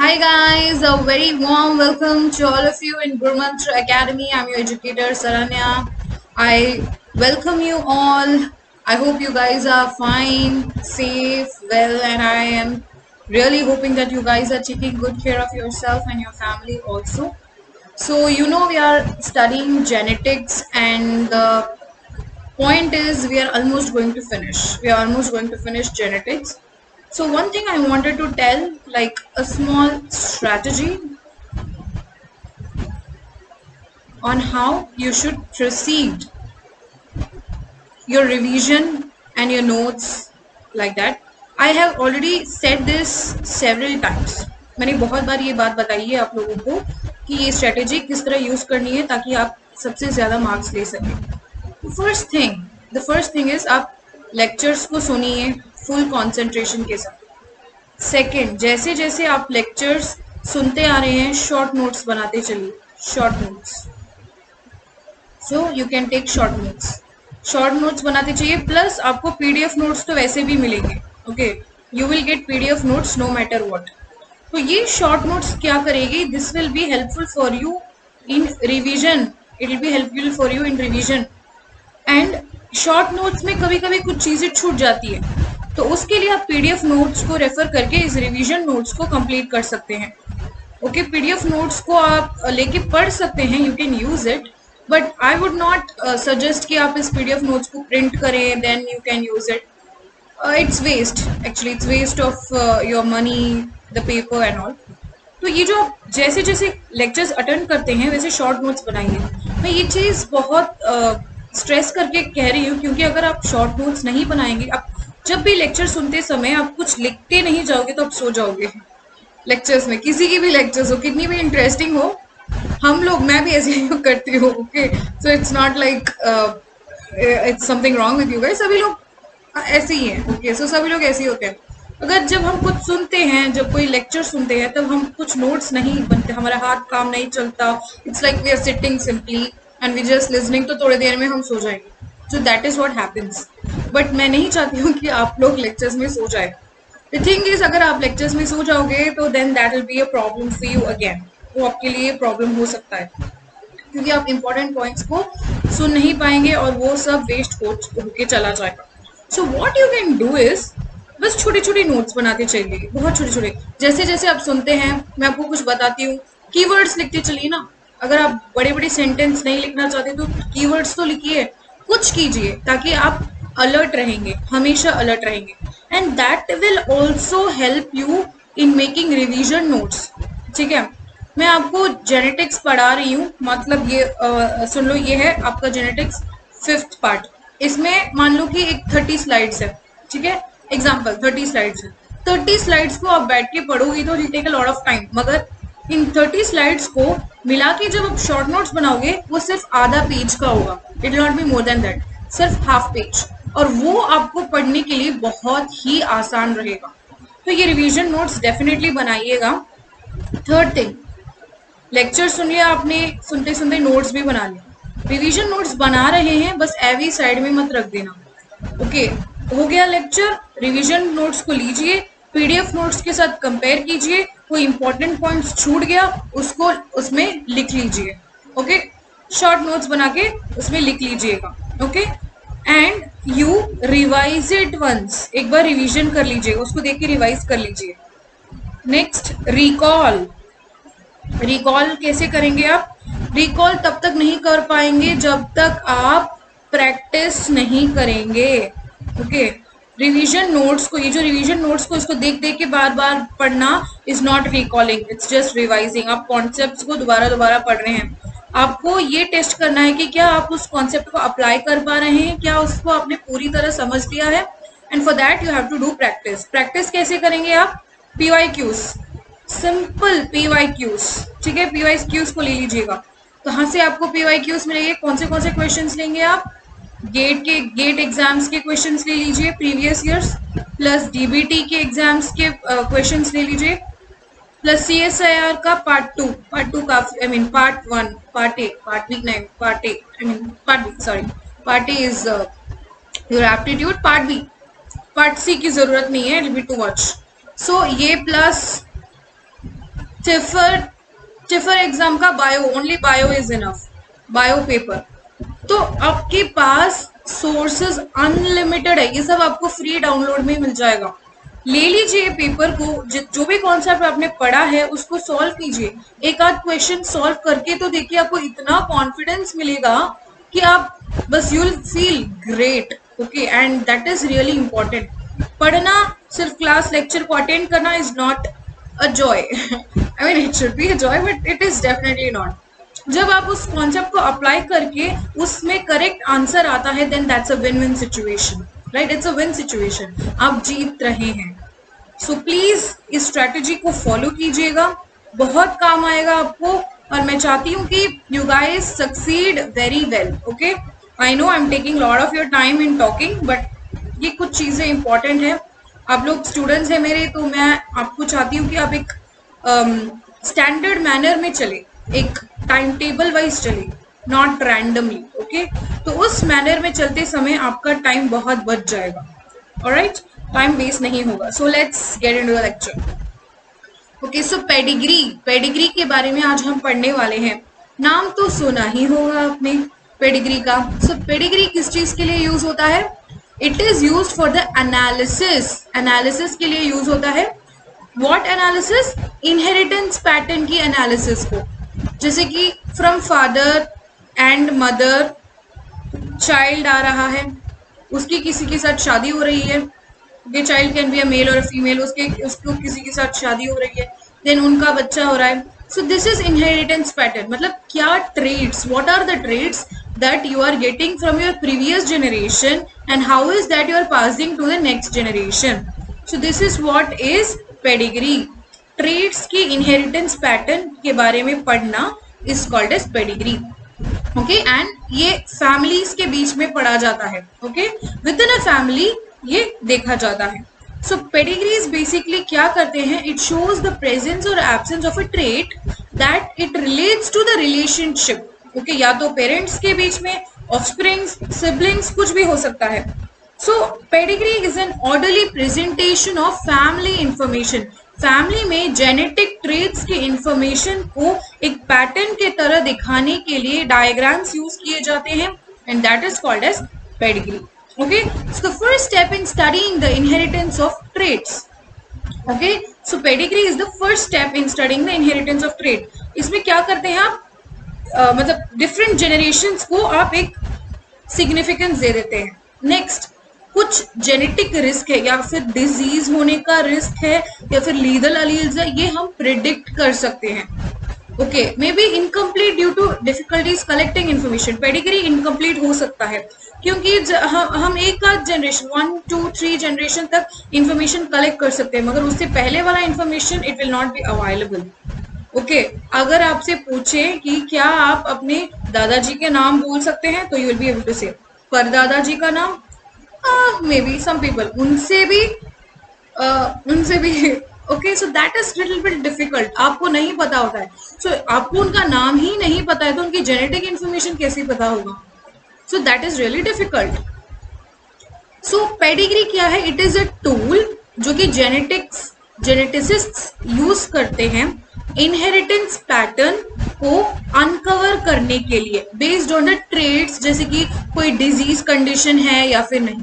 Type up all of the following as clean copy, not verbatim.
Hi guys, a very warm welcome to all of you in Gurmantra Academy. I'm your educator Saranya. I welcome you all. I hope you guys are fine, safe, well, and I am really hoping that you guys are taking good care of yourself and your family also. So we are studying genetics, and the point is we are almost going to finish. We are almost going to finish genetics. So one thing I wanted to tell, like a small strategy on how you should proceed your revision and your notes, like that. I have already said this several times. मैंने बहुत बार ये बात बताई है आप लोगों को कि ये स्ट्रेटेजी किस तरह यूज करनी है ताकि आप सबसे ज्यादा मार्क्स ले सकें। फर्स्ट थिंग इज आप लेक्चर्स को सुनिए फुल कंसंट्रेशन के साथ। सेकंड, जैसे जैसे आप लेक्चर्स सुनते आ रहे हैं शॉर्ट नोट्स बनाते चलिए। Short notes, so you can take short notes बनाते चाहिए। प्लस आपको पीडीएफ नोट्स तो वैसे भी मिलेंगे। Okay, you will get PDF notes no matter what. तो ये शॉर्ट नोट्स क्या करेगी, this will be helpful for you in revision. It will be helpful for you in revision. And short notes में कभी कभी कुछ चीजें छूट जाती है, तो उसके लिए आप पीडीएफ नोट्स को रेफर करके इस रिवीजन नोट्स को कंप्लीट कर सकते हैं। ओके, पीडीएफ नोट्स को आप लेके पढ़ सकते हैं, you can use it, but I would not suggest कि आप इस पीडीएफ नोट्स को प्रिंट करें then you can use it. It's waste, actually it's waste of your money, the paper and all. तो ये जो जैसे जैसे लेक्चर्स अटेंड करते हैं वैसे शॉर्ट नोट्स बनाइए। मैं ये चीज़ बहुत स्ट्रेस करके कह रही हूँ क्योंकि अगर आप शॉर्ट नोट्स नहीं बनाएंगे, आप जब भी लेक्चर सुनते समय आप कुछ लिखते नहीं जाओगे तो आप सो जाओगे। लेक्चर्स में, किसी की भी लेक्चर्स हो, कितनी भी इंटरेस्टिंग हो, हम लोग, मैं भी ऐसे ही करती हूँ। Okay, so it's not like it's something wrong with you guys, सभी लोग ऐसे ही हैं। ओके, सो सभी लोग ऐसे ही होते हैं। अगर जब हम कुछ सुनते हैं, जब कोई लेक्चर सुनते हैं, तब हम कुछ नोट्स नहीं बनते, हमारा हाथ काम नहीं चलता। It's like we are sitting simply and we just listening, तो थोड़ी देर में हम सो जाएंगे। So that is what happens. But मैं नहीं चाहती हूँ कि आप लोग लेक्चर्स में सो जाए। द थिंग इज, अगर आप लेक्चर्स में सो जाओगे तो then that will be a problem for you again. वो आपके लिए प्रॉब्लम हो सकता है क्योंकि आप इंपॉर्टेंट पॉइंट्स को सुन नहीं पाएंगे और वो सब वेस्ट होके चला जाएगा। So what you can do is, बस छोटे छोटे नोट्स बनाते चलिए, बहुत छोटे छोटे। जैसे जैसे आप सुनते हैं, मैं आपको कुछ बताती हूँ, कीवर्ड्स लिखते चलिए ना। अगर आप बड़े बड़े सेंटेंस नहीं लिखना चाहते तो कीवर्ड्स तो लिखिए, कुछ कीजिए, ताकि आप अलर्ट रहेंगे, हमेशा अलर्ट रहेंगे। And that will also help you in making revision notes. ठीक है, मैं आपको जेनेटिक्स पढ़ा रही हूँ, मतलब ये सुन लो, ये है आपका जेनेटिक्स 5th पार्ट। इसमें मान लो कि एक 30 स्लाइड्स है, ठीक है, एग्जाम्पल 30 स्लाइड्स है। 30 स्लाइड्स को आप बैठ के पढ़ोगी तो it take a lot of time, मगर इन 30 स्लाइड्स को मिला के जब आप शॉर्ट नोट्स बनाओगे वो सिर्फ आधा पेज का होगा। It will not be more than that, सिर्फ हाफ पेज, और वो आपको पढ़ने के लिए बहुत ही आसान रहेगा। तो ये रिवीजन नोट्स डेफिनेटली बनाइएगा। थर्ड थिंग, लेक्चर सुन लिया आपने, सुनते सुनते नोट्स भी बना लिया। रिवीजन नोट्स बना रहे हैं, बस एवी साइड में मत रख देना। ओके, हो गया लेक्चर, रिवीजन नोट्स को लीजिए, पीडीएफ नोट्स के साथ कंपेयर कीजिए, कोई इंपॉर्टेंट पॉइंट्स छूट गया उसको उसमें लिख लीजिए। ओके, शॉर्ट नोट्स बना के उसमें लिख लीजिएगा। Okay, and you revise it once, एक बार रिवीजन कर लीजिएगा, उसको देख के रिवाइज कर लीजिए। Next, recall. रिकॉल कैसे करेंगे आप? रिकॉल तब तक नहीं कर पाएंगे जब तक आप प्रैक्टिस नहीं करेंगे। ओके, रिवीजन नोट्स को, ये जो रिवीजन नोट्स को, इसको देख देख के बार बार पढ़ना is not recalling, it's just revising. आप कॉन्सेप्ट्स को दोबारा दोबारा पढ़ रहे हैं। आपको ये टेस्ट करना है कि क्या आप उस कॉन्सेप्ट को अप्लाई कर पा रहे हैं, क्या उसको आपने पूरी तरह समझ लिया है। And for that you have to do practice. Practice कैसे करेंगे आप? PYQs, simple PYQs। ठीक है, PYQs को ले लीजिएगा। कहाँ से आपको PYQs मिलेंगे, कौन से क्वेश्चंस लेंगे आप? गेट एग्जाम्स के क्वेश्चंस ले लीजिए, प्रीवियस ईयर्स, प्लस DBT के एग्जाम्स के क्वेश्चंस ले लीजिए, प्लस CSIR का पार्ट टू का, I mean part one, part A is your aptitude, part B, part C की जरूरत नहीं है, it will be too much. So ये प्लस टिफर एग्जाम का bio, only bio is enough, bio paper. तो आपके पास sources unlimited है, ये सब आपको फ्री डाउनलोड में मिल जाएगा। ले लीजिए पेपर को, जो भी कॉन्सेप्ट आपने पढ़ा है उसको सॉल्व कीजिए, एक आध क्वेश्चन सॉल्व करके तो देखिए, आपको इतना कॉन्फिडेंस मिलेगा कि आप बस you will feel great. Okay, and that is really important. पढ़ना, सिर्फ क्लास लेक्चर को अटेंड करना is not a joy. I mean it should be a joy but it is definitely not. जब आप उस कॉन्सेप्ट को अप्लाई करके उसमें करेक्ट आंसर आता है, then that's a win win situation, right? It's a win situation, आप जीत रहे हैं। सो प्लीज इस स्ट्रेटेजी को फॉलो कीजिएगा, बहुत काम आएगा आपको। और मैं चाहती हूँ कि you guys succeed very well. Okay, I know I am taking lot of your time in talking, but ये कुछ चीजें इंपॉर्टेंट है। आप लोग स्टूडेंट्स हैं मेरे, तो मैं आपको चाहती हूँ कि आप एक स्टैंडर्ड मैनर में चले, एक टाइम टेबल वाइज चले, नॉट रैंडमली। ओके, तो उस मैनर में चलते समय आपका टाइम बहुत बच जाएगा। ऑलराइट, टाइम वेस्ट नहीं होगा। So let's get into the lecture. Okay, so pedigree के बारे में आज हम पढ़ने वाले हैं। नाम तो सुना ही होगा आपने पेडिग्री का। सो पेडिग्री किस चीज के लिए यूज होता है? It is use for the analysis के लिए यूज होता है। What analysis? इनहेरिटेंस पैटर्न की एनालिसिस को। जैसे कि from father and mother child आ रहा है, उसकी किसी के साथ शादी हो रही है, ये child can be a male और अ फीमेल, उसको किसी के साथ शादी हो रही है, देन उनका बच्चा हो रहा है। So this is inheritance pattern. मतलब क्या traits, what are the traits that you are getting from your previous generation and how is that you are passing to the next generation. So this is what is pedigree. Traits की inheritance pattern के बारे में पढ़ना is called as pedigree. Okay, and ये families के बीच में पढ़ा जाता है। Okay, within a family ये देखा जाता है। So pedigree is basically क्या करते हैं? It shows the presence or absence of a trait that it relates to the relationship. Okay, या तो पेरेंट्स के बीच में, ऑफस्प्रिंग्स, सिबलिंग्स, कुछ भी हो सकता है। So pedigree is an orderly presentation of family information. Family में जेनेटिक ट्रेट्स के इंफॉर्मेशन को एक पैटर्न के तरह दिखाने के लिए डायग्राम्स यूज किए जाते हैं, and that is called as pedigree. Okay, so the first step in studying the inheritance of traits. Okay, so pedigree is the first step in studying the inheritance of trait. इसमें क्या करते हैं आप? मतलब different generations को आप एक significance दे देते हैं। नेक्स्ट, कुछ जेनेटिक रिस्क है या फिर डिजीज होने का रिस्क है या फिर लीगल अलील्स है, ये हम प्रिडिक्ट कर सकते हैं। Okay, may be incomplete due to difficulties collecting information. Pedigree incomplete हो सकता है क्योंकि हम एक आध जनरेशन 1 2 3 जनरेशन तक इंफॉर्मेशन कलेक्ट कर सकते हैं, मगर उससे पहले वाला information it will not be available. Okay, अगर आपसे पूछे कि क्या आप अपने दादाजी के नाम बोल सकते हैं, तो you will be able to say. पर दादाजी का नाम मे बी सम पीपल उनसे भी okay, so that is little bit difficult. आपको नहीं पता होता है, सो आपको उनका नाम ही नहीं पता है तो उनकी जेनेटिक इंफॉर्मेशन कैसे पता होगा? सो that is really difficult. So pedigree क्या है? इट इज अ टूल जो कि जेनेटिसिस्ट्स यूज करते हैं इनहेरिटेंस पैटर्न को अनकवर करने के लिए, बेस्ड ऑन द ट्रेट्स, जैसे कि कोई डिजीज कंडीशन है या फिर नहीं।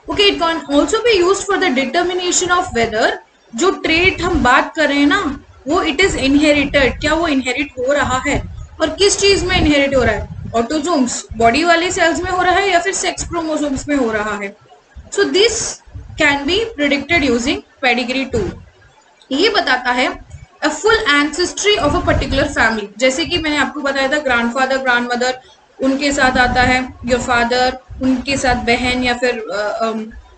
Okay, it can also be used for the determination of whether जो ट्रेट हम बात कर रहे हैं ना, वो इट इज इनहेरिटेड, क्या वो इनहेरिट हो रहा है और किस चीज में इनहेरिट हो रहा है? ऑटोजोम्स, बॉडी वाले सेल्स में हो रहा है या फिर सेक्स क्रोमोसोम्स में हो रहा है। So this can be predicted using pedigree tool. ये बताता है a full ancestry of a particular family। जैसे कि मैंने आपको बताया था ग्रैंडफादर ग्रैंडमदर उनके साथ आता है, योर फादर उनके साथ बहन या फिर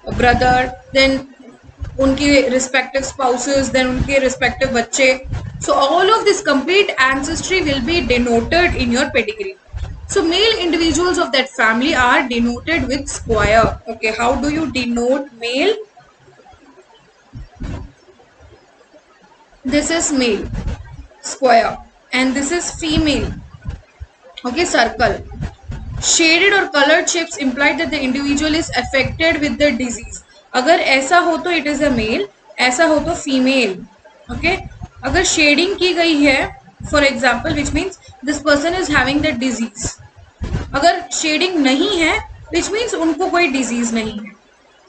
ब्रदर, देन उनके रिस्पेक्टिव स्पाउसेस, देन उनके रिस्पेक्टिव बच्चे। So all of this complete ancestry will be denoted in your pedigree. So male individuals of that family are denoted with square. Okay, how do you denote male? This is male, square, and this is female. Okay, circle. Shaded or colored shapes imply that the individual is affected with the disease. अगर ऐसा हो तो it is a male, ऐसा हो तो female. Okay, अगर shading की गई है for example which means this person is having the disease, अगर शेडिंग नहीं है विच मीन्स उनको कोई डिजीज नहीं है,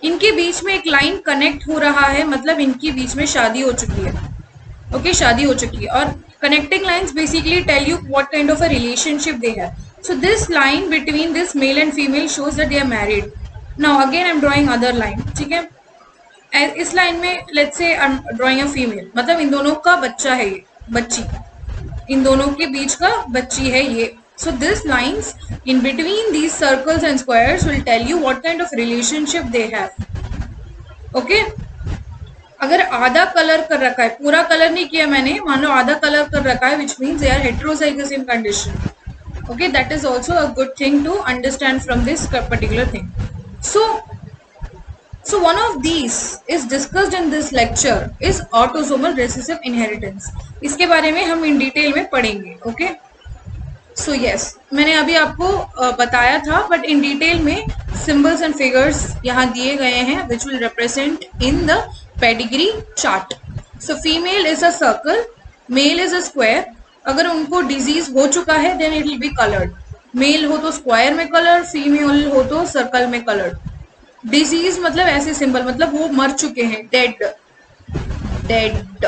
इनके बीच में एक लाइन कनेक्ट हो रहा है मतलब इनके बीच में शादी हो चुकी है, ओके शादी हो चुकी है, और connecting lines basically tell you what kind of a relationship they have. So this line between this male and female shows that they are married. Now again I'm drawing other line, ठीक है, इस line में let's say I'm drawing a female, मतलब इन दोनों का बच्चा है ये, बच्ची, इन दोनों के बीच का बच्ची है ये. So this lines in between these circles and squares will tell you what kind of relationship they have. Okay? अगर आधा कलर कर रखा है, पूरा कलर नहीं किया मैंने, मान लो आधा कलर कर रखा है, which means they are heterozygous in condition. Okay, that is also a good thing to understand from this particular thing. So one of these is discussed in this lecture is autosomal recessive inheritance. इसके बारे में हम इन detail में पढ़ेंगे. Okay, so yes, मैंने अभी आपको बताया था, बट इन डिटेल में सिंबल्स एंड फिगर्स यहाँ दिए गए हैं which will represent in the pedigree chart. So female is a circle, male is a square. अगर उनको डिजीज हो चुका है then it will be coloured. Male हो तो स्क्वायर में कलर, फीमेल हो तो सर्कल में कलर्ड. डिजीज मतलब ऐसे सिंबल, मतलब वो मर चुके हैं, डेड डेड.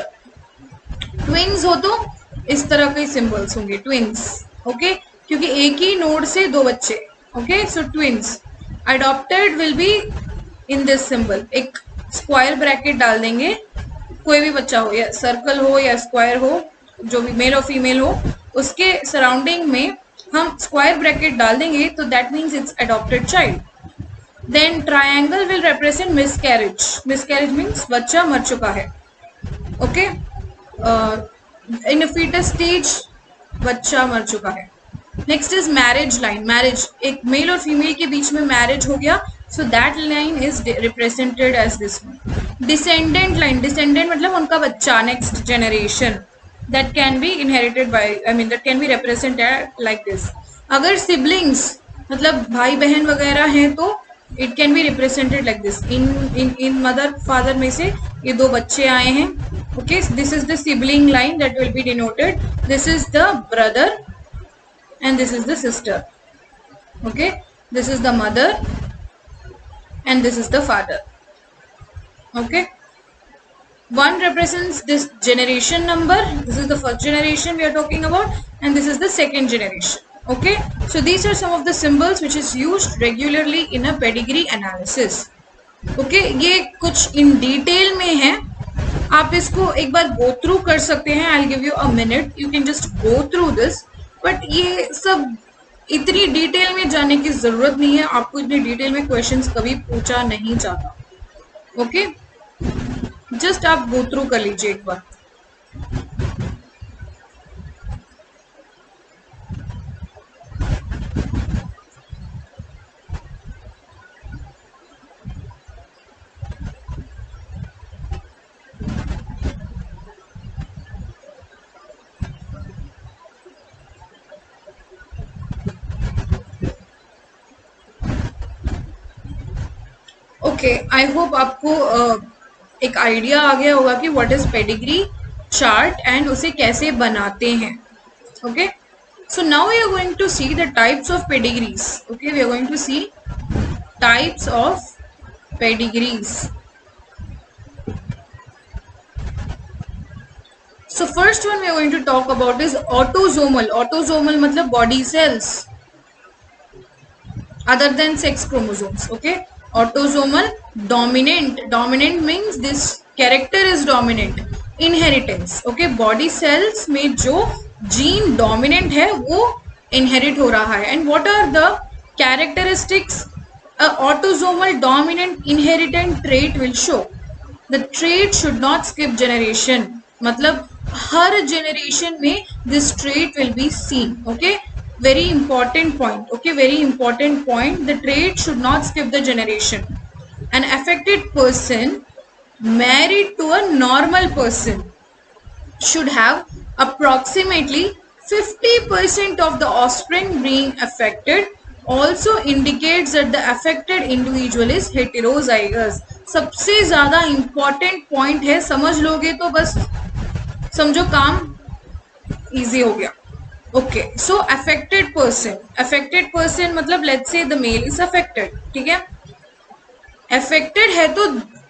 ट्विंस हो तो इस तरह के सिंबल्स होंगे, ट्विंस. ओके, क्योंकि एक ही नोड से दो बच्चे. Okay, so twins. Adopted will be in this symbol, एक स्क्वायर ब्रैकेट डाल देंगे, कोई भी बच्चा हो, या सर्कल हो या स्क्वायर हो, जो भी मेल और फीमेल हो, उसके सराउंडिंग में हम स्क्वायर ब्रैकेट डाल देंगे, तो that means it's adopted child. Then triangle will represent miscarriage. Miscarriage means बच्चा मर चुका है. ओके, इन फीटस स्टेज बच्चा मर चुका है. Next is marriage line. Marriage, एक मेल और फीमेल के बीच में मैरिज हो गया, so that line is represented as this one. Descendant line, descendant मतलब उनका बच्चा, next generation, that can be inherited by, I mean that can be represented like this. अगर siblings मतलब भाई बहन वगैरह हैं तो it can be represented like this. in mother father में से ये दो बच्चे आए हैं. Okay, this is the sibling line that will be denoted. This is the brother and this is the sister. Okay, this is the mother and this is the father. Okay, one represents this generation number. This is the first generation we are talking about, and this is the second generation. Okay, so these are some of the symbols which is used regularly in a pedigree analysis. Okay, ये कुछ in detail में है, आप इसको एक बार go through कर सकते हैं. I'll give you a minute, you can just go through this. But ये सब इतनी डिटेल में जाने की जरूरत नहीं है, आपको इतनी डिटेल में क्वेश्चंस कभी पूछा नहीं जाता. ओके, जस्ट आप गो थ्रू कर लीजिए एक बार. ओके, आई होप आपको एक आइडिया आ गया होगा कि what is pedigree chart and उसे कैसे बनाते हैं. Okay, so now we are going to see the types of pedigrees. Okay, we are going to see types of pedigrees. So first one we are going to talk about is autosomal. Autosomal मतलब body cells other than sex chromosomes. Okay, autosomal dominant. Dominant means this character is dominant. Inheritance. Okay, body cells में जो gene dominant है वो inherit हो रहा है. And what are the characteristics a autosomal dominant inheritant trait will show? The trait should not skip generation. मतलब हर generation में this trait will be seen. Okay, very important point. Okay, very important point. The trait should not skip the generation. An affected person married to a normal person should have approximately 50% of the offspring being affected. Also indicates that the affected individual is heterozygous. सबसे ज्यादा important point है, समझ लोगे तो बस समझो काम easy हो गया. ओके, सो अफेक्टेड पर्सन मतलब let's say the male is affected. ठीक है, अफेक्टेड है तो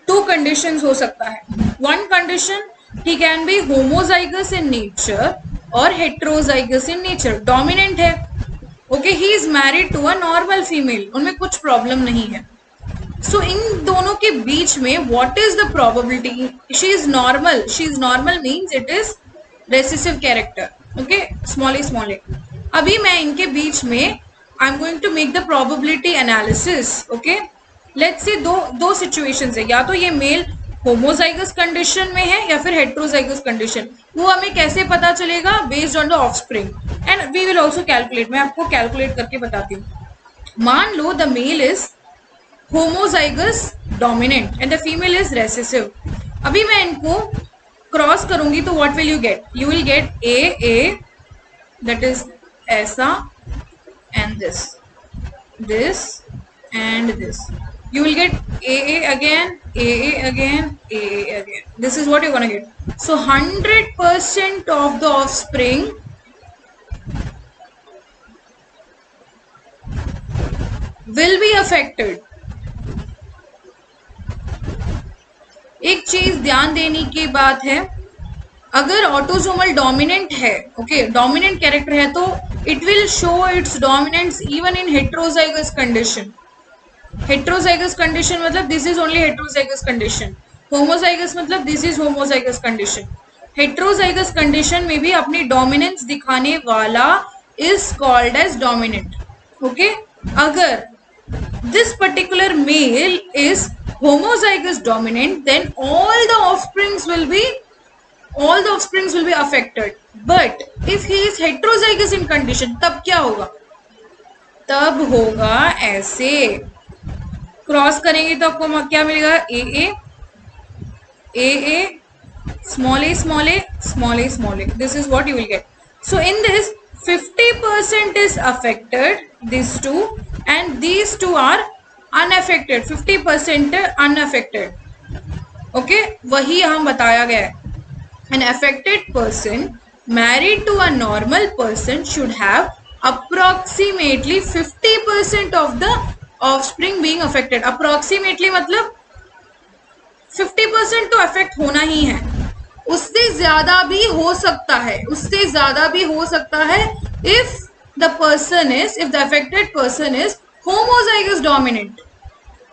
टू कंडीशंस हो सकता है. One condition, he can be homozygous in nature और हेट्रोजाइगस इन नेचर. डोमिनेंट है, okay, he is married to a normal female, उनमें कुछ प्रॉब्लम नहीं है. सो इन दोनों के बीच में what is the probability? She is normal means it is recessive character. Okay, small A. अभी मैं इनके बीच में I am going to make the probability analysis. Okay, let's say दो सिचुएशंस है, या तो ये मेल होमोजाइगस कंडीशन में है या फिर हेट्रोजाइगस कंडीशन. वो हमें कैसे पता चलेगा? Based on the offspring, and we will also calculate. मैं आपको कैलकुलेट करके बताती हूँ. मान लो the male is homozygous dominant and the female is recessive. अभी मैं इनको क्रॉस करूंगी तो what will you get? You will get A that is ऐसा and this and this. You will get AA again, AA again, AA again. This is what you're gonna get. So 100% of the offspring will be affected. एक चीज ध्यान देने की बात है, अगर autosomal dominant है, ओके, डोमिनेंट कैरेक्टर है, तो it will show its dominance even in heterozygous condition. Heterozygous condition मतलब this is only heterozygous condition. Homozygous मतलब this is homozygous condition. Heterozygous condition में भी अपनी डोमिनेंस दिखाने वाला is called as dominant. Okay, अगर this particular male is homozygous dominant, then all the offsprings will be affected. But if he is heterozygous in condition, तब क्या होगा? तब होगा ऐसे, क्रॉस करेंगे तो आपको क्या मिलेगा? AA, small a, small a, small a, small a. This is what you will get. So in this 50% is affected, these two, and these two are unaffected. 50% unaffected. Okay, वही यहाँ बताया गया है. An affected person married to a normal person should have approximately 50% of the offspring being affected. Approximately मतलब 50% तो affect होना ही है. उससे ज्यादा भी हो सकता है, if the affected person is homozygous dominant.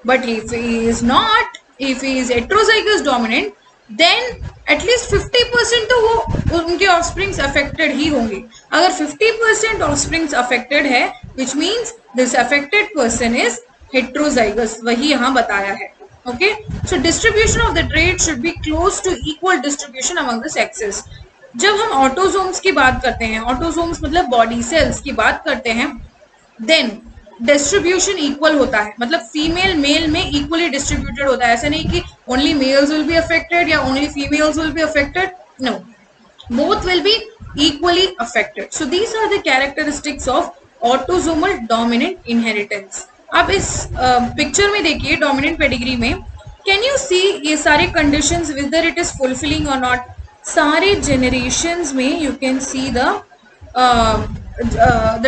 But if he is not, if he is heterozygous dominant, then at least 50% तो वो उनके offsprings affected ही होंगे. अगर 50% offsprings affected है, which means this affected person is heterozygous, वही यहाँ बताया है. Okay, so distribution of the trait should be close to equal distribution among the sexes. जब हम ऑटोसोम्स की बात करते हैं, ऑटोसोम्स मतलब बॉडी सेल्स की बात करते हैं, देन डिस्ट्रीब्यूशन इक्वल होता है, मतलब फीमेल मेल में इक्वली डिस्ट्रीब्यूटेड होता है. ऐसा नहीं कि only males will be affected या only females will be affected. No, both will be equally affected. So these are the characteristics of autosomal dominant inheritance. आप इस पिक्चर में देखिए, डोमिनेंट पेडिग्री में, कैन यू सी ये सारे conditions whether it is fulfilling और not. सारे generations में you can see the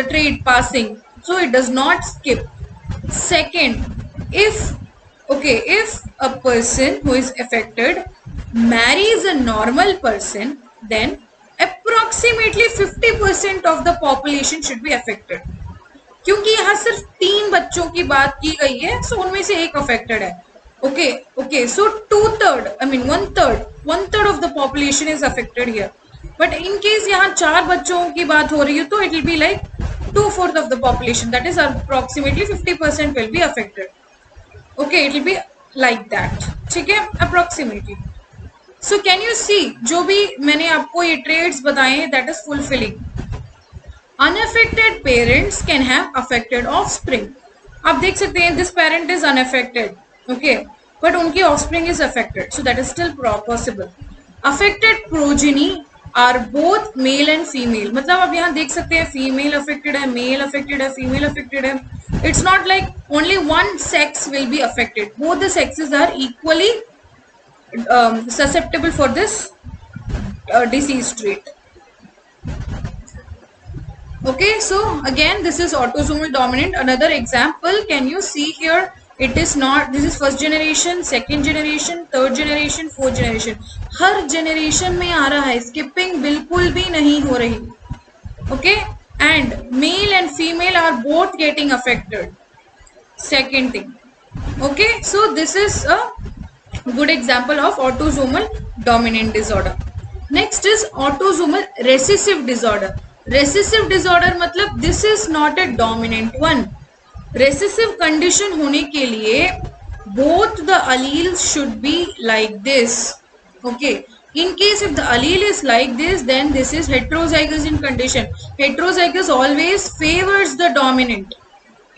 trait passing, so it does not skip. Second, if a person who is affected marries a normal person, then approximately 50% of the population should be affected. क्योंकि यहाँ सिर्फ 3 बच्चों की बात की गई है, सो उनमें से एक अफेक्टेड है. Okay, so 1/3 of the population is affected here. But in case यहाँ 4 बच्चों की बात हो रही है, तो it will be like 2/4 of the population, that is approximately 50% will be affected. Okay, it will be like that. ठीक है, approximately. So can you see, जो भी मैंने आपको ये traits बताए, that is fulfilling. Unaffected parents can have affected offspring. आप देख सकते हैं this parent is unaffected, okay, but उनकी offspring is affected, so that is still possible. Affected progeny are both male and female. मतलब आप यहाँ देख सकते हैं female affected है, male affected है, female affected है. It's not like only one sex will be affected. Both the sexes are equally susceptible for this disease trait. Okay, so again this is autosomal dominant. Another example, can you see here, it is not, this is first generation, second generation, third generation, fourth generation. Her generation में आ रहा है, skipping बिल्कुल भी नहीं हो रही. Okay, and male and female are both getting affected. Second thing. Okay, so this is a good example of autosomal dominant disorder. Next is autosomal recessive disorder. Recessive disorder मतलब this is not a dominant one. Recessive condition होने के लिए both the alleles should be like this. Okay, in case if the allele is like this, then this is heterozygous in condition. Heterozygous always favors the dominant.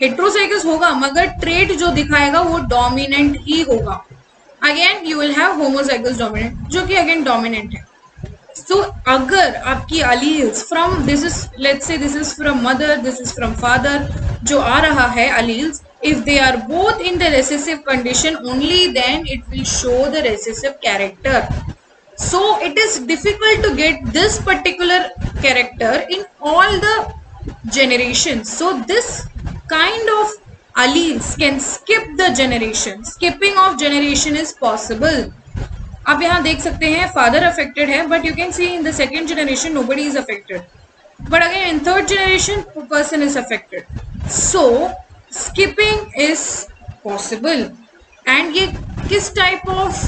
Heterozygous होगा मगर trait जो दिखाएगा वो dominant ही होगा. Again you will have homozygous dominant जो कि again dominant है. So अगर आपकी alleles from, this is, let's say this is from mother, this is from father, जो आ रहा है alleles, if they are both in the recessive condition, only then it will show the recessive character. So it is difficult to get this particular character in all the generations. So this kind of alleles can skip the generation. Skipping of generation is possible. आप यहाँ देख सकते हैं father affected है, but you can C in the second generation nobody is affected, but again in third generation person is affected. So skipping is possible. And ये किस type of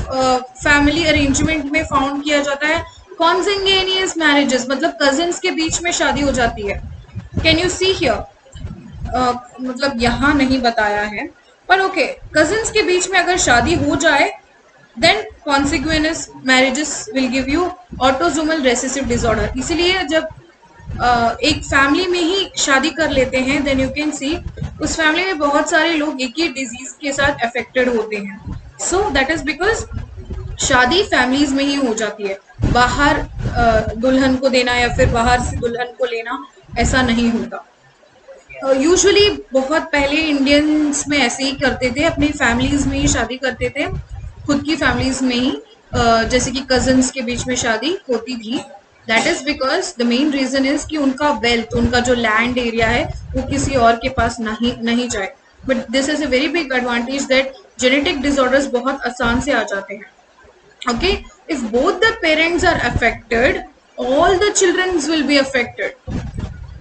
family arrangement में found किया जाता है? कॉन्सेंगेनियस marriages, मतलब cousins के बीच में शादी हो जाती है. कैन यू सी हियर, मतलब यहाँ नहीं बताया है, पर ओके, कजिन्स के बीच में अगर शादी हो जाए then consanguineous marriages will give you autosomal recessive disorder. इसीलिए जब एक फैमिली में ही शादी कर लेते हैं, then you can see उस फैमिली में बहुत सारे लोग एक ही डिजीज के साथ अफेक्टेड होते हैं. So that is because शादी फैमिलीज में ही हो जाती है. बाहर दुल्हन को देना या फिर बाहर से दुल्हन को लेना ऐसा नहीं होता. यूजुअली बहुत पहले इंडियंस में ऐसे ही करते थे, अपनी फैमिलीज में ही शादी करते थे, खुद की फैमिलीज में ही, जैसे कि कजन्स के बीच में शादी होती थी. That is because the main reason is कि उनका वेल्थ, उनका जो लैंड एरिया है वो किसी और के पास नहीं जाए. But this is a very big advantage that genetic disorders बहुत आसान से आ जाते हैं. Okay, if both the parents are affected, all the childrens will be affected.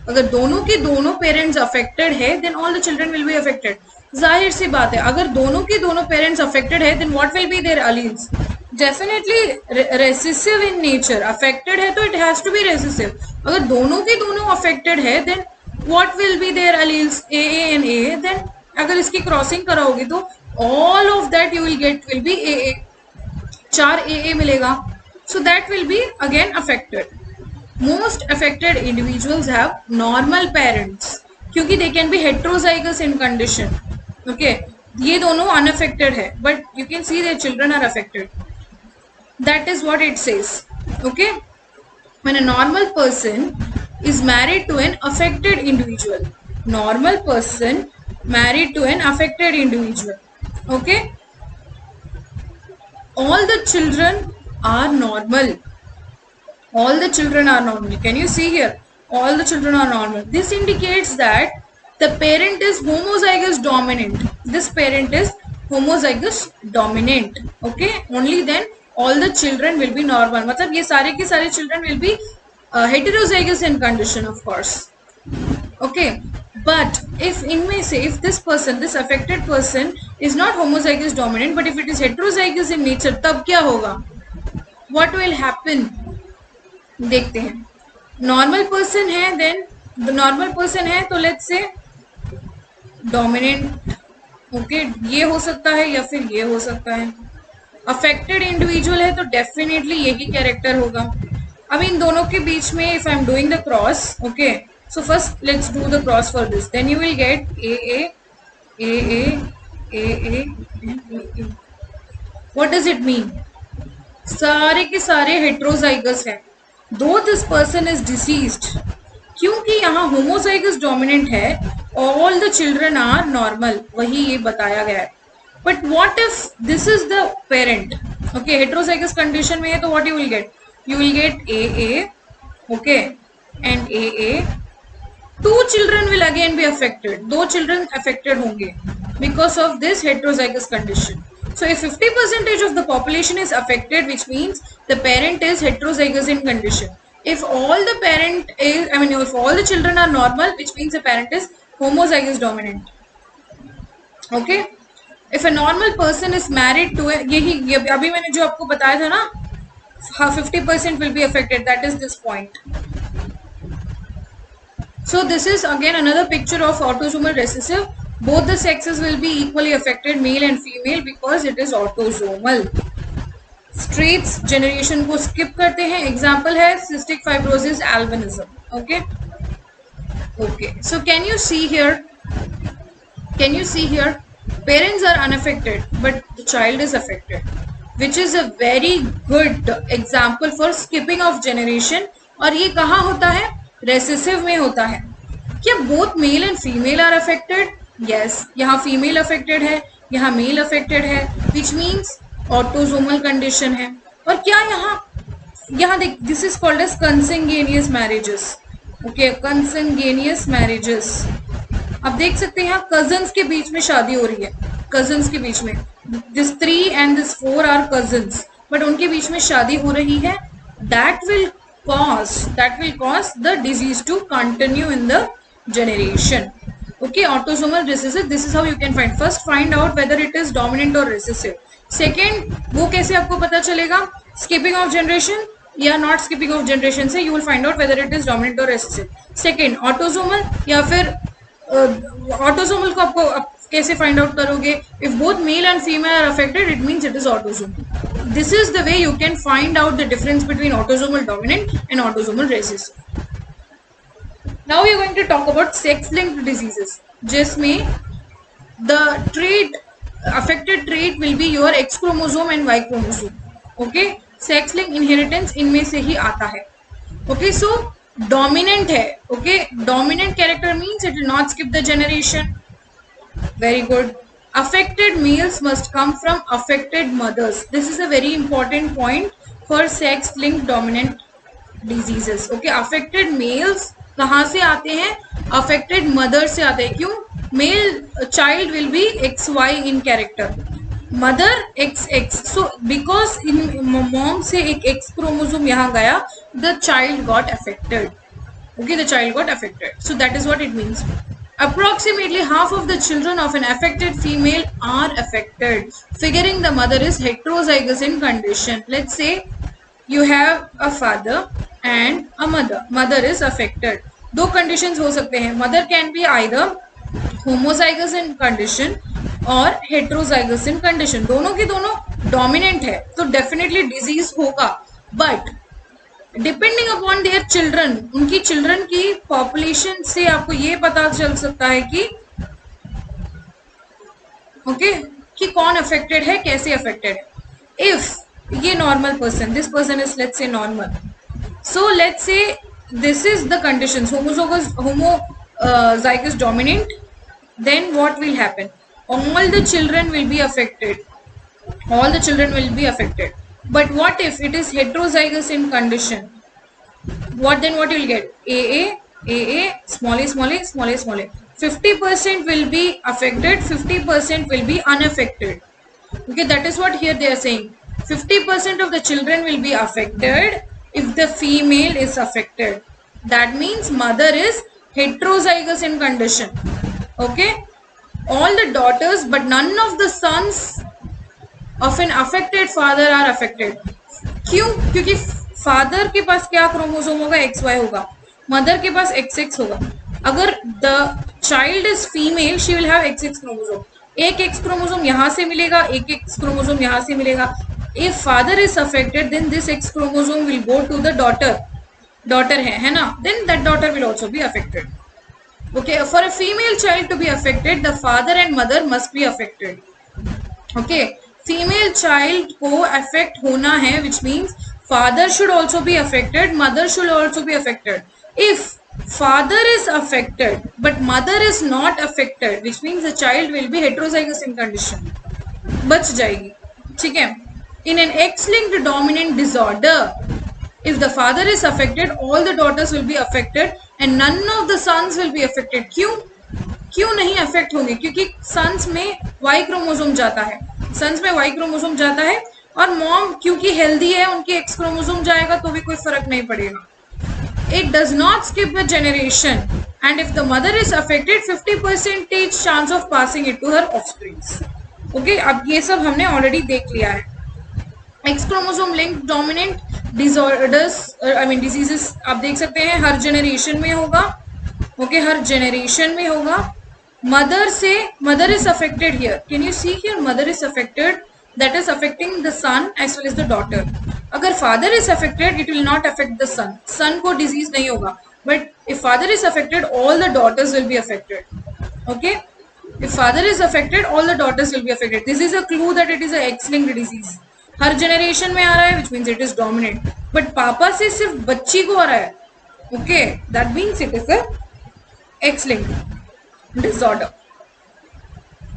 अगर दोनों के दोनों पेरेंट्स अफेक्टेड है, then all the children will be affected. जाहिर सी बात है, अगर दोनों के दोनों पेरेंट्स अफेक्टेड है, then what will be there alleles? Definitely recessive in nature. Affected है तो it has to be recessive. अगर दोनों के दोनों अफेक्टेड है, then what will be there alleles? AA and AA. देन अगर इसकी क्रॉसिंग कराओगे तो all of that you will get will be AA. 4 AA मिलेगा. So that will be again affected. Most affected individuals have normal parents, क्योंकि they can be heterozygous in condition. Okay, ये दोनों अनअफेक्टेड है, but you can see their children are affected. That is what it says. Okay, when a normal person is married to an affected individual, normal person married to an affected individual, okay, all the children are normal. All the children are normal. Can you see here? All the children are normal. This indicates that the parent is homozygous dominant. This parent is homozygous dominant. Okay, only then all the children will be normal. मतलब ये सारे के सारे children will be heterozygous in condition, of course. Okay, but if इनमें से if this person, this affected person is not homozygous dominant, but if it is heterozygous in nature, तब क्या होगा? What will happen? देखते हैं. Normal person है, then normal person है तो लेट्स से डोमिनेंट. ओके, ये हो सकता है या फिर ये हो सकता है. अफेक्टेड इंडिविजुअल है तो डेफिनेटली यही कैरेक्टर होगा. अब इन दोनों के बीच में if I am doing the cross, okay, so first let's do the cross for this, then you will get AA, AA, AA, AA. What does it mean? सारे के सारे हेट्रोजाइगस हैं. दो दिस पर्सन इज डिसीज्ड, क्योंकि यहाँ homozygous dominant है, all the children are normal, वही ये बताया गया है. But what if this is the parent? Okay, heterozygous condition में है तो what you will get? you will get AA, okay, and AA. Two children will again be affected. दो children affected होंगे because of this heterozygous condition. So if 50% of the population is affected, which means the parent is heterozygous in condition. If all the parent is, if all the children are normal, which means the parent is homozygous dominant. Okay. If a normal person is married to यही अभी मैंने जो आपको बताया था ना, 50% will be affected. That is this point. So this is again another picture of autosomal recessive. Both the sexes will be equally affected, male and female, because it is autosomal. Straits generation को skip करते हैं. Example है cystic fibrosis, albinism. Okay. Okay. So can you see here? Can you see here? Parents are unaffected, but the child is affected, which is a very good example for skipping of generation. और ये कहाँ होता है? Recessive में होता है. क्या both male and female are affected? Yes. यहाँ female affected है, यहाँ male affected है, which means autosomal condition है. और क्या यहाँ देख, this is called as consanguineous marriages. Okay, consanguineous marriages. आप देख सकते हैं यहाँ cousins के बीच में शादी हो रही है, cousins के बीच में. This 3 and this 4 are cousins, but उनके बीच में शादी हो रही है. That will cause the disease to continue in the generation. Okay, autosomal recessive. This is how you can find. First, find out whether it is dominant or recessive. Second, वो कैसे आपको पता चलेगा? Skipping of generation या not skipping of generation से you will find out whether it is dominant or recessive. Second, autosomal या फिर autosomal को आपको कैसे find out करोगे? If both male and female are affected, it means it is autosomal. This is the way you can find out the difference between autosomal dominant and autosomal recessive. Now we are going to talk about sex-linked diseases, जिसमें the affected trait will be your X chromosome and Y chromosome. Okay, sex-linked inheritance इनमें से ही आता है. Okay, so dominant है. Okay, dominant character means it will not skip the generation. Very good. Affected males must come from affected mothers. This is a very important point for sex-linked dominant diseases. Okay, affected males कहाँ से आते हैं? Affected mother से आते हैं. क्यों? Male child will be XY in character, mother XX. So because in mom से एक X chromosome यहाँ गया, the child got affected. Okay, the child got affected. So that is what it means. Approximately half of the children of an affected female are affected, figuring the mother is heterozygous in condition. Let's say you have a father and a mother. Mother is affected. दो conditions हो सकते हैं. Mother can be either homozygous in condition और heterozygous in condition. दोनों की दोनों dominant है, तो definitely disease होगा. But depending upon their children, उनकी चिल्ड्रन की पॉपुलेशन से आपको ये पता चल सकता है कि कि कौन अफेक्टेड है, कैसे अफेक्टेड है. इफ ये normal person, this person is let's say normal, so let's say this is the conditions, homozygous dominant, then what will happen? All the children will be affected. All the children will be affected. But what if it is heterozygous in condition? What you will get? AA, small a, small a, small a, small a. 50% will be affected, 50% will be unaffected. Okay, that is what here they are saying. 50% of the children will be affected if the female is affected. That means mother is heterozygous in condition. Okay, all the daughters but none of the sons of an affected father are affected. क्यों? क्योंकि father के पास क्या chromosome होगा? XY होगा. Mother के पास XX होगा. अगर the child is female, she will have XX chromosome. एक X क्रोमोसोम यहाँ से मिलेगा, एक X क्रोमोसोम यहाँ से मिलेगा. If father is affected, then this X chromosome will go to the daughter. Daughter है ना? Then that daughter will also be affected. Okay, for a female child to be affected, the father and mother must be affected. Okay, female child को affect होना है, which means father should also be affected, mother should also be affected. If father is affected but mother is not affected, which means the child will be heterozygous in condition, बच जाएगी. ठीक है. In an X-linked dominant disorder, If the father is affected, all the daughters will be affected and none of the sons will be affected. क्यों नहीं affect होंगे? क्योंकि sons में Y chromosome जाता है, सन्स में वाई क्रोमोसोम जाता है, और मॉम क्योंकि हेल्दी है उनकी एक्स क्रोमोसोम जाएगा तो भी कोई फर्क नहीं पड़ेगा. It does not skip a generation, and if the mother is affected, 50% chance of passing it to her offspring. Okay, अब ये सब हमने ऑलरेडी देख लिया है. X chromosome link dominant disorders diseases आप देख सकते हैं हर जनरेशन में होगा. ओके, हर जनरेशन में होगा. Mother is affected here. Can you see here? Mother is affected, that is affecting the son as well as the daughter. अगर father is affected, it will not affect the son. Son को disease नहीं होगा, but if father is affected, all the daughters will be affected. Okay, if father is affected, all the daughters will be affected. This is a clue that it is a X-linked disease. Her generation में आ रहा है, which means it is dominant. But पापा से सिर्फ बच्ची को आ रहा है. Okay, that means it is a X-linked disorder.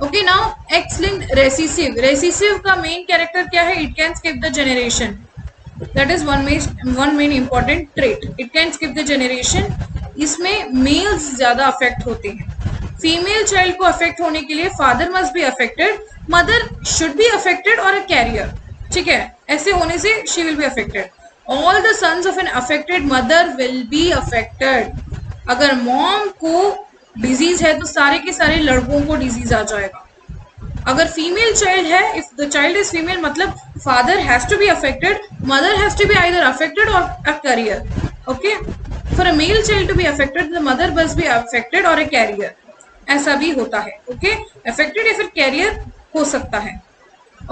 Okay, now X-linked recessive. Recessive का main character क्या है? It can skip the generation. That is one main important trait. It can skip the generation. इसमें males ज़्यादा affect होते हैं. Female child को affect होने के लिए father must be affected, mother should be affected और अ कैरियर. ठीक है, ऐसे होने से she will be affected. All the sons of an affected mother will be affected. अगर मॉम को डिजीज है तो सारे के सारे लड़कों को डिजीज आ जाएगा. अगर फीमेल चाइल्ड है, if the child is female, मतलब father has to be affected, mother has to be either affected और a carrier. Okay, for a male child to be affected, the mother must be affected और a career. ऐसा भी होता है. Okay, affected या फिर career हो सकता है.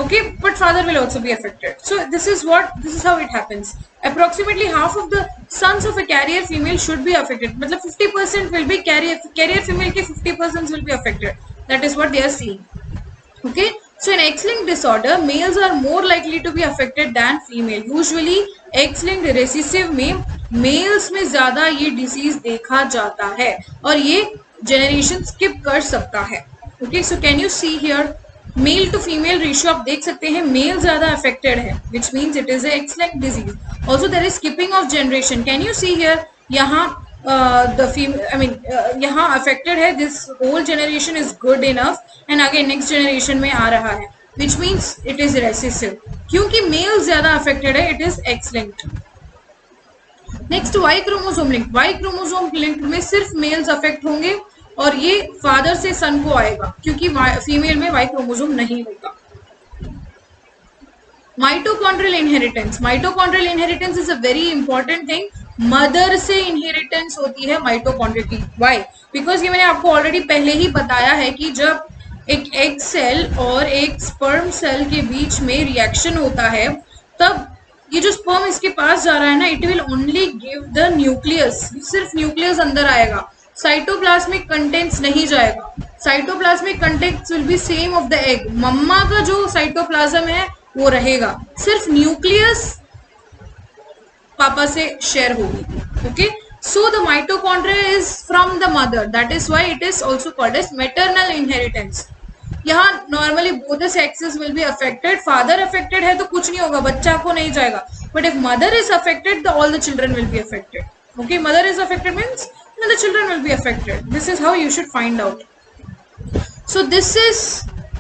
Okay, but father will also be affected. So this is how it happens. Approximately half of the sons of a carrier female should be affected. मतलब 50% विल बी कैरियर फीमेल के 50% will be affected. That is what they are seeing. Okay, so in X-linked disorder, males are more likely to be affected than female. Usually X-linked recessive में mails में ज्यादा ये disease देखा जाता है और ये जनरेशन स्किप कर सकता है. Okay, so can you see here male to female ratio आप देख सकते हैं. मेल ज्यादा अफेक्टेड है, which means it is X-linked disease. Also there is skipping of generation. Can you see here? यहाँ यहाँ अफेक्टेड है. This whole generation is good enough and आगे नेक्स्ट जनरेशन में आ रहा है, which means it is recessive. क्योंकि male ज्यादा अफेक्टेड है, it is X-linked. Next Y chromosome link. Y chromosome link में सिर्फ मेल्स अफेक्ट होंगे और ये फादर से सन को आएगा क्योंकि फीमेल में वाई क्रोमोसोम नहीं होगा. Mitochondrial inheritance. Mitochondrial inheritance is a very important thing. Mother से इनहेरिटेंस होती है माइटोकॉन्ड्रिया की. वाई? बिकॉज ये मैंने आपको ऑलरेडी पहले ही बताया है कि जब एक एग सेल और एक स्पर्म सेल के बीच में रिएक्शन होता है, तब ये जो स्पर्म इसके पास जा रहा है ना, it will only give the nucleus. सिर्फ न्यूक्लियस अंदर आएगा, साइटोप्लाज्मिक कंटेंट्स नहीं जाएगा. Cytoplasmic contents will be same of the egg. मम्मा का जो साइटोप्लाज्म है वो रहेगा, सिर्फ न्यूक्लियस पापा से शेयर होगी. Okay, so the mitochondria is from the mother. That is why it is also called as maternal inheritance. यहाँ normally both the sexes will be affected. Father affected है तो कुछ नहीं होगा, बच्चा को नहीं जाएगा. But if mother is affected, all the children will be affected. Okay, mother is affected means the children will be affected. This is how you should find out. So this is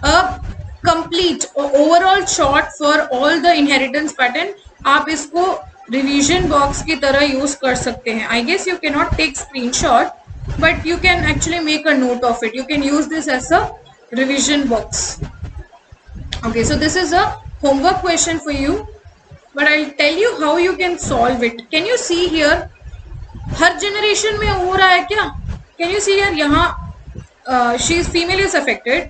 a complete overall shot for all the inheritance pattern. आप इसको revision box की तरह use कर सकते हैं. I guess you cannot take screenshot, but you can actually make a note of it. You can use this as a revision box. Okay, so this is a homework question for you, but I'll tell you how you can solve it. Can you see here? हर generation में हो रहा है क्या? Can you see here? यहाँ she is female is affected,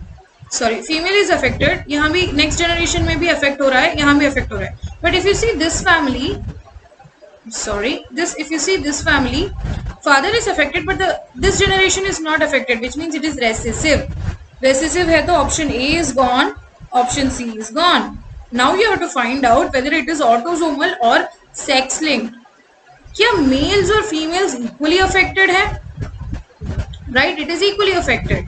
sorry female is affected. यहाँ भी next generation में भी अफेक्ट हो रहा है, यहाँ भी अफेक्ट हो रहा है. But if you see this family, sorry this, if you see this family, father is affected but this generation is not affected, which means it is recessive. Recessive है तो option A is gone, option C is gone. Now you have to find out whether it is autosomal और sex linked. क्या males और females equally affected है? Right, it is equally affected.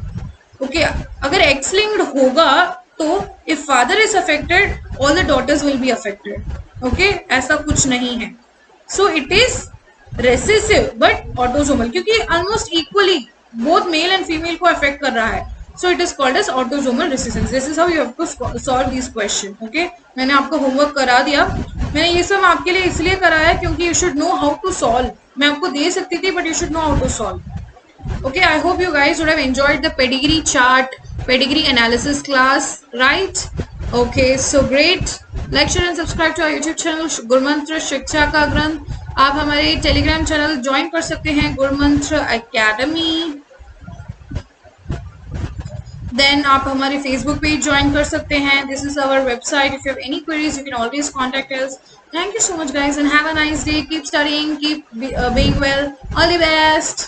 Okay, अगर x linked होगा तो if father is affected, all the daughters will be affected. Okay, ऐसा कुछ नहीं है. So it is recessive but autosomal, क्योंकि almost equally both male and female को affect कर रहा है. So it is called as autosomal resistance. This is how you have to solve this question. Okay, मैंने आपको होमवर्क करा दिया. मैंने ये सब आपके लिए इसलिए कराया क्योंकि you should know how to solve. मैं आपको दे सकती थी but you should know how to solve. Okay, I hope you guys would have enjoyed the pedigree chart, pedigree analysis class, right? Okay, so great. Like, share and subscribe to our YouTube channel गुरुमंत्र शिक्षा का ग्रंथ. आप हमारे Telegram channel join कर सकते हैं गुरुमंत्र academy. Then आप हमारे Facebook पेज ज्वाइन कर सकते हैं. This is our website. If you have any queries, you can always contact us. Thank you so much, guys, and have a nice day. Keep studying, keep being well. All the best.